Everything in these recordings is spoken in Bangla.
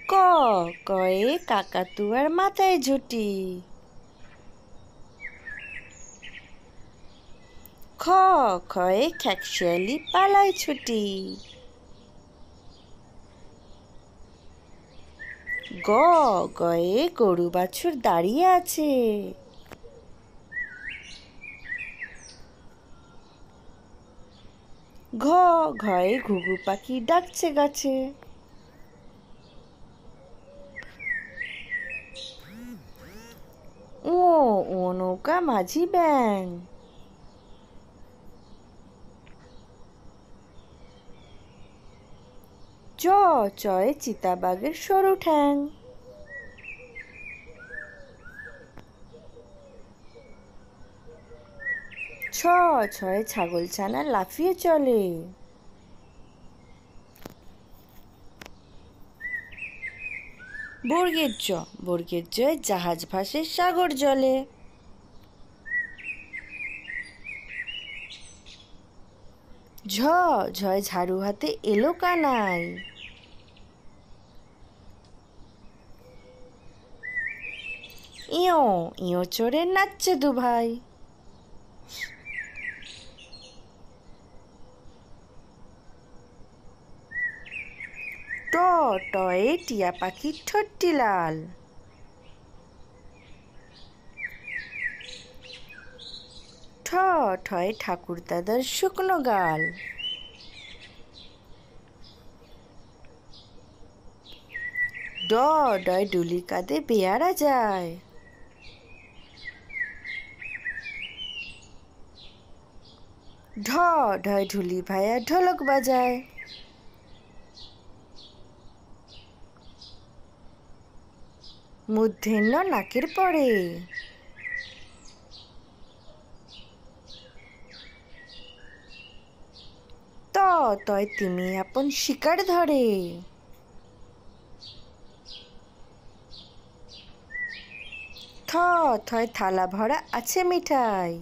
ক কয়ে কাকাতুয়ার মাথায় ঝুঁটি। খ খয়ে খেকশিয়ালি পালায় ছুটি। গ গয়ে গরু বাছুর দাঁড়িয়ে আছে। ঘ ঘয়ে ঘুঘু পাখি ডাকছে গাছে। ও ও নৌকা মাঝি ব্যাং। চ চয়ে চিতাবাঘের সরু ঠ্যাং। ছ ছয়ে ছাগলছানা লাফিয়ে চলে। বর্গের জয়ে জাহাজ ভাসে সাগর জলে। ঝ ঝয় ঝাড়ু হাতে এলো কানাই। ইয়ো ইয়ো চড়ে নাচছে দুভাই। ট টয়ে টিয়া পাখির ঠোঁটটি লাল। ঠ ঠয়ে ঠাকুর দাদার শুকনো গাল। ড ডয় ডুলির কাঁধে বেয়ারা যায়। ঢ ঢয় ঢুলি ভাইয়া ঢোলক বাজায়। মূর্ধন্য নাকের পরে। ত তয় তিমি আপন শিকার ধরে। থ থয় থালা ভরা আছে মিঠাই।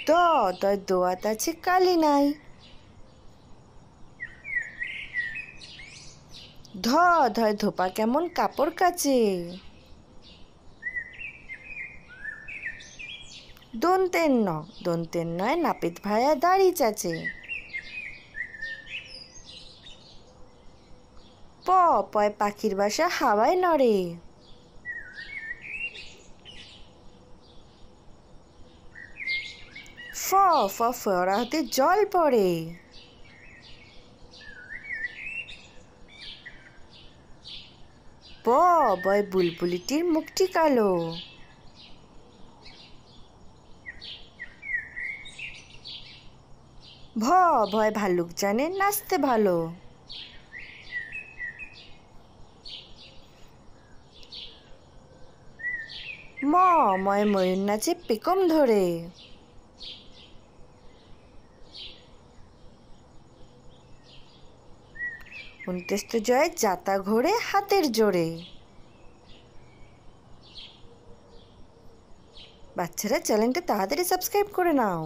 দ দয় দোয়াত আছে কালি নাই। ধ ধয় ধোপা কেমন কাপড় কাচে। দন্তের নয় নাপিত ভাইয়া দাড়ি চাচে। প পয় পাখির বাসা হাওয়ায় নড়ে। ফ ফোয়ারা হতে জল পড়ে। ব বয় বুলবুলিটির মুখটি কালো। ভ ভয় ভাল্লুক জানে নাচতে ভালো। ম ময় ময়ূর নাচে পেকম ধরে। উনতেস্ত জয় জাতা ঘোরে হাতের জোরে। বাচ্চারা চ্যানেলটা তাড়াতাড়ি সাবস্ক্রাইব করে নাও।